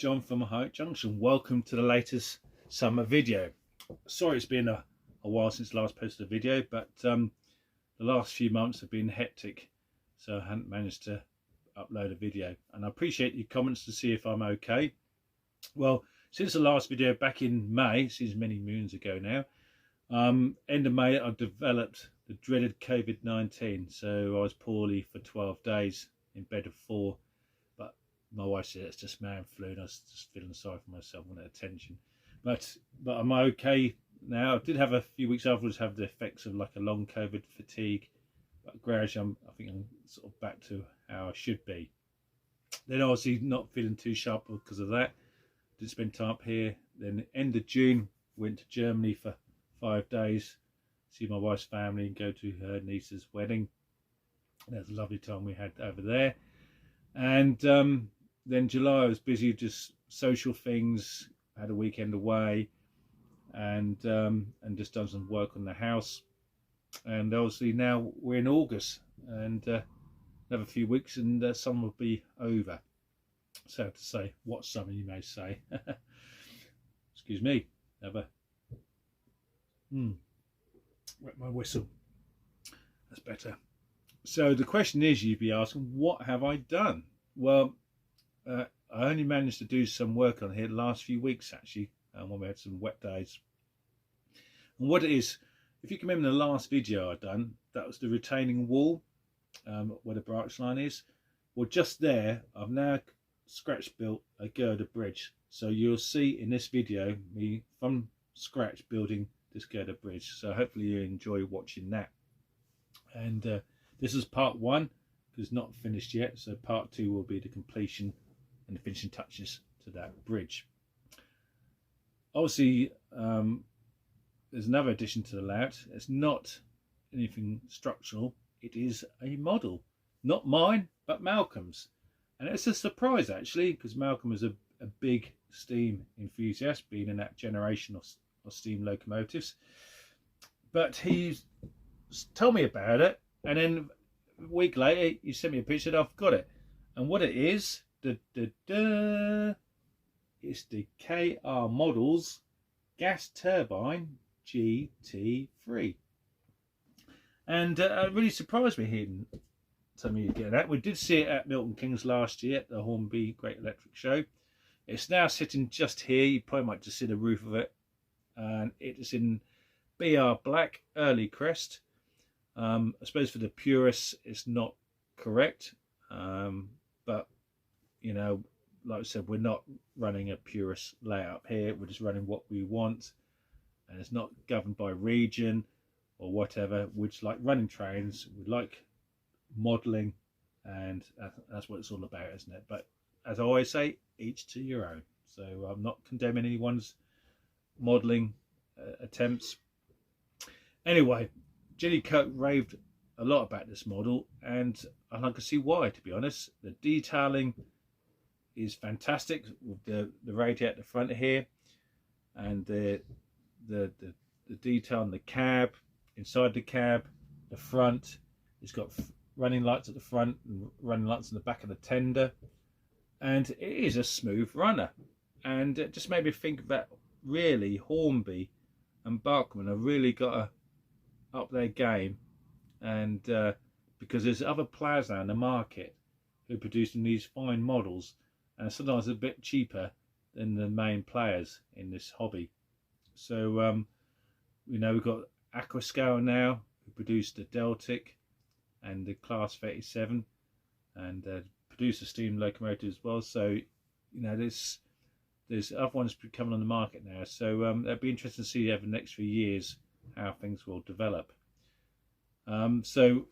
John from High Junction. Welcome to the latest summer video. Sorry it's been a while since last posted a video, but the last few months have been hectic, so I hadn't managed to upload a video. And I appreciate your comments to see if I'm okay. Well, since the last video back in May, seems many moons ago now, end of May, I developed the dreaded COVID-19. So I was poorly for 12 days, in bed of 4. My wife said it's just man flu, and I was just feeling sorry for myself, wanted attention. But I'm okay now. I did have a few weeks afterwards have the effects of like a long COVID fatigue, but gradually I think I'm sort of back to how I should be. Then obviously not feeling too sharp because of that. Did spend time up here. Then end of June went to Germany for 5 days, see my wife's family and go to her niece's wedding. That was a lovely time we had over there. And then July I was busy, just social things, had a weekend away, and just done some work on the house. And obviously now we're in August, and another few weeks and summer will be over. So to say, what summer you may say. Excuse me, have a wet my whistle. That's better. So the question is, you'd be asking, what have I done? Well, I only managed to do some work on here the last few weeks actually, when we had some wet days. And what it is, if you can remember the last video I'd done, that was the retaining wall, where the branch line is. Well, just there, I've now scratch built a girder bridge. So you'll see in this video me from scratch building this girder bridge. So hopefully you enjoy watching that. And this is part 1, because it's not finished yet. So part 2 will be the completion and the finishing touches to that bridge. Obviously, there's another addition to the layout. It's not anything structural. It is a model, not mine, but Malcolm's. And it's a surprise actually, because Malcolm is a big steam enthusiast, being in that generation of steam locomotives. But he told me about it, and then a week later he sent me a picture and I've got it. And what it is, it's the KR Models gas turbine GT3. And it really surprised me hearing some of you get that. We did see it at Milton Keynes last year at the Hornby Great Electric Show. It's now sitting just here. You probably might just see the roof of it. And it is in BR Black Early Crest. I suppose for the purists it's not correct. But, you know, like I said, we're not running a purist layout here. We're just running what we want. And it's not governed by region or whatever. We just like running trains. We like modelling, and that's what it's all about, isn't it? But as I always say, each to your own. So I'm not condemning anyone's modelling attempts. Anyway, Jenny Coke raved a lot about this model, and I can see why, to be honest. The detailing is fantastic with the radiator at the front here, and the detail on the cab, inside the cab, the front. It's got running lights at the front and running lights in the back of the tender, and it is a smooth runner. And it just made me think that really Hornby and Bachmann have really got to up their game, and because there's other players now in the market who are producing these fine models, and sometimes a bit cheaper than the main players in this hobby. So you know, we've got Aquascale now, who produced the Deltic and the Class 37, and produce a steam locomotive as well. So, you know, there's other ones coming on the market now. So that'd be interesting to see over the next few years how things will develop. So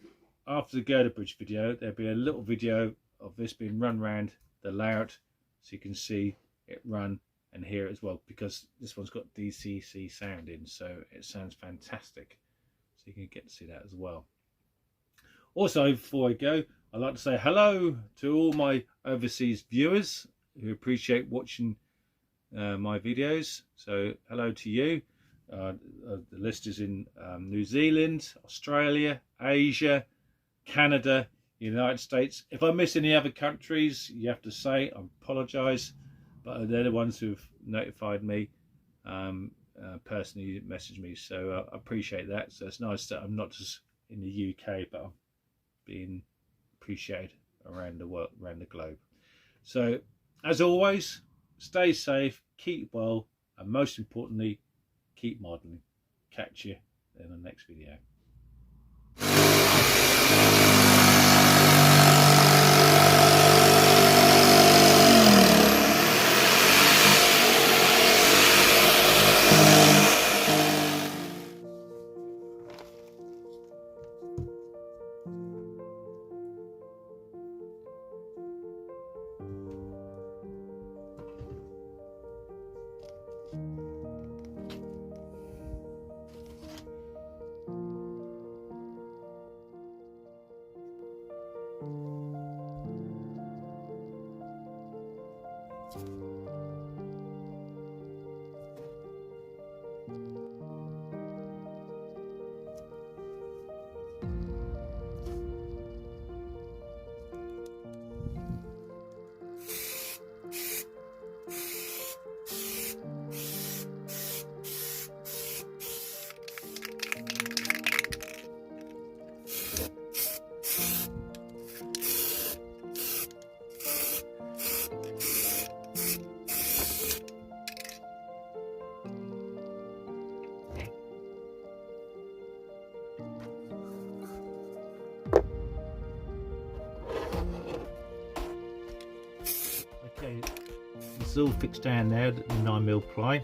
after the girder bridge video, there'll be a little video of this being run around the layout, so you can see it run and hear it as well, because this one's got DCC sound in, so it sounds fantastic. So you can get to see that as well. Also, before I go, I'd like to say hello to all my overseas viewers who appreciate watching my videos. So hello to you. The list is in New Zealand, Australia, Asia, Canada, United States. If I miss any other countries, you have to say, I apologise. but they're the ones who've notified me, personally messaged me, so I appreciate that. So it's nice that I'm not just in the UK, but I'm being appreciated around the world, around the globe. So as always, stay safe, keep well, and most importantly, keep modelling. Catch you in the next video. Okay, it's all fixed down there, the 9mm ply.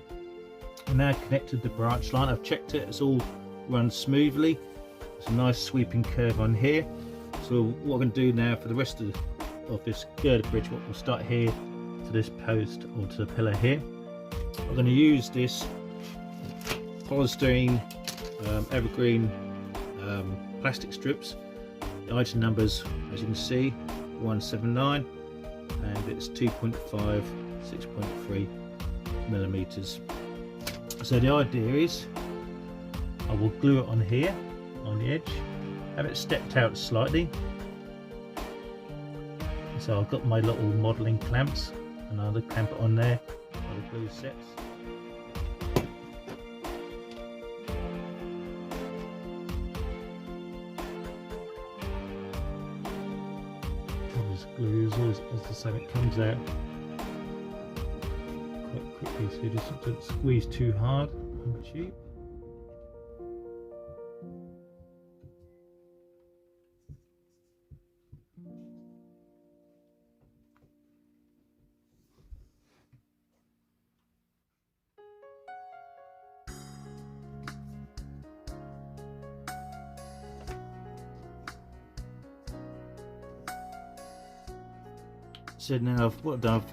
I'm now connected the branch line. I've checked it, it's all runs smoothly. It's a nice sweeping curve on here. So what I'm going to do now for the rest of this girder bridge, we'll start here to this post or to the pillar here. I'm going to use this polystyrene evergreen plastic strips. The item numbers, as you can see, 179, and it's 2.5, 6.3 millimeters. So the idea is I will glue it on here on the edge, have it stepped out slightly. So I've got my little modelling clamps, and I'll clamp it on there while the glue sets. This glue is always, as I say, it comes out quite quickly, so you just don't squeeze too hard on the tube. So now I've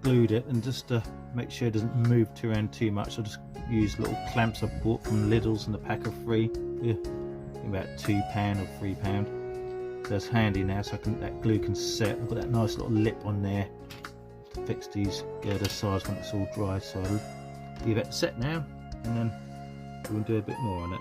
glued it, and just to make sure it doesn't move around too much, I'll just use little clamps I've bought from Lidl's in the pack of 3, about £2 or £3. That's handy now, so that glue can set. I've got that nice little lip on there to fix these girder sides when it's all dry. So I'll leave it set now, and then we'll do a bit more on it.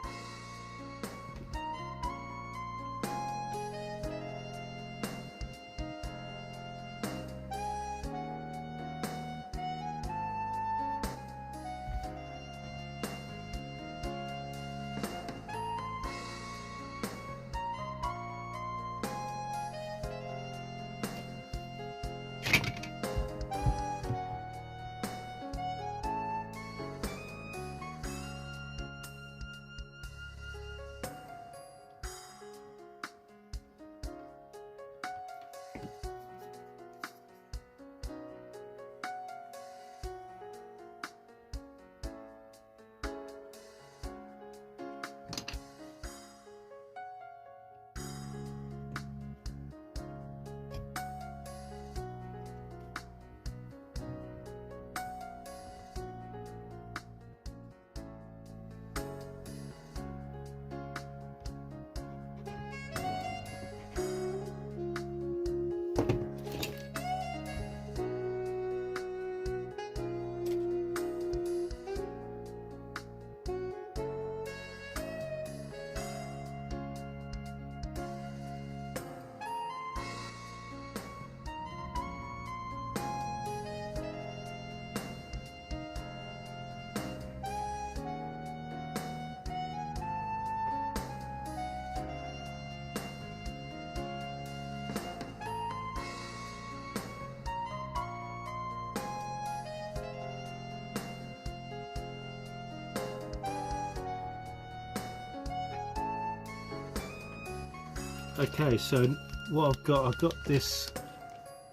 Okay, so what I've got this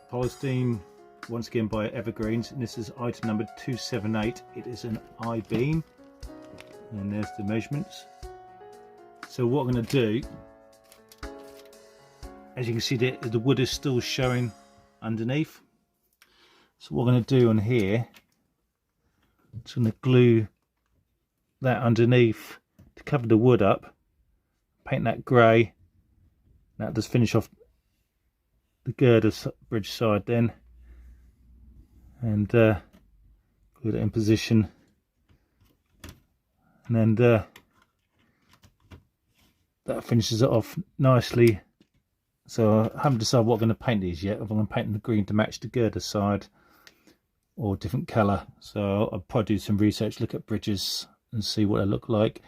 polystyrene, once again by Evergreens, and this is item number 278. It is an I-beam, and there's the measurements. So what I'm going to do, as you can see, the wood is still showing underneath. So what I'm going to do on here, I'm just going to glue that underneath to cover the wood up, paint that grey. That does finish off the girder bridge side then, and glue it in position, and then that finishes it off nicely. So I haven't decided what I'm going to paint these yet, if I'm going to paint the green to match the girder side or a different colour. So I'll probably do some research, look at bridges and see what they look like.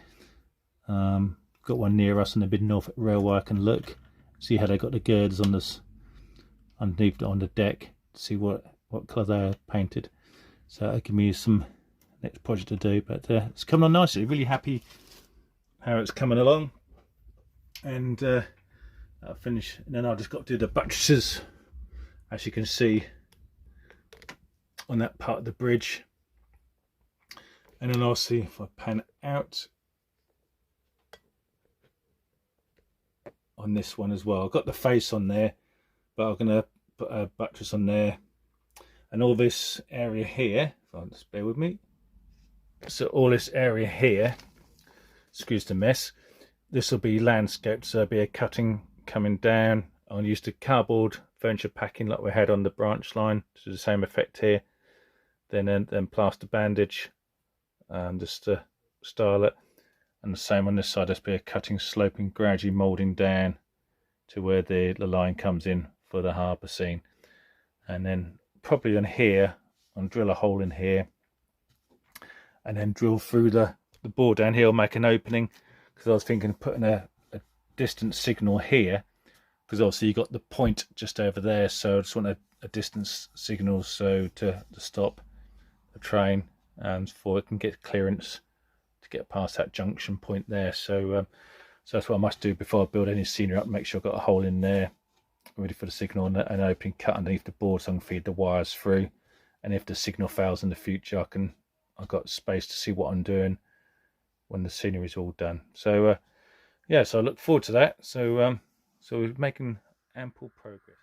Got one near us on the Mid-Norfolk Railway. I can look, see how they got the girders on this underneath on the deck, to see what colour they are painted. So that'll give me some next project to do. But it's coming on nicely. Really happy how it's coming along. And I'll finish, and then I've just got to do the buttresses, as you can see on that part of the bridge. And then I'll see if I pan it out on this one as well. I've got the face on there, but I'm going to put a buttress on there, and all this area here, if I'll just bear with me. So all this area here, excuse the mess, this will be landscaped, so there'll be a cutting coming down. I'll use the cardboard furniture packing like we had on the branch line to the same effect here. Then plaster bandage, just to style it. And the same on this side, there's be a cutting, sloping, gradually moulding down to where the line comes in for the harbour scene. And then probably in here, I'll drill a hole in here, and then drill through the board down here, I'll make an opening, because I was thinking of putting a distance signal here, because obviously you got the point just over there, so I just want a distance signal so to stop the train, and for it can get clearance to get past that junction point there. So so that's what I must do before I build any scenery up. Make sure I've got a hole in there ready for the signal, and an opening cut underneath the board so I can feed the wires through. And if the signal fails in the future, I've got space to see what I'm doing when the scenery is all done. So yeah, so I look forward to that. So so we're making ample progress.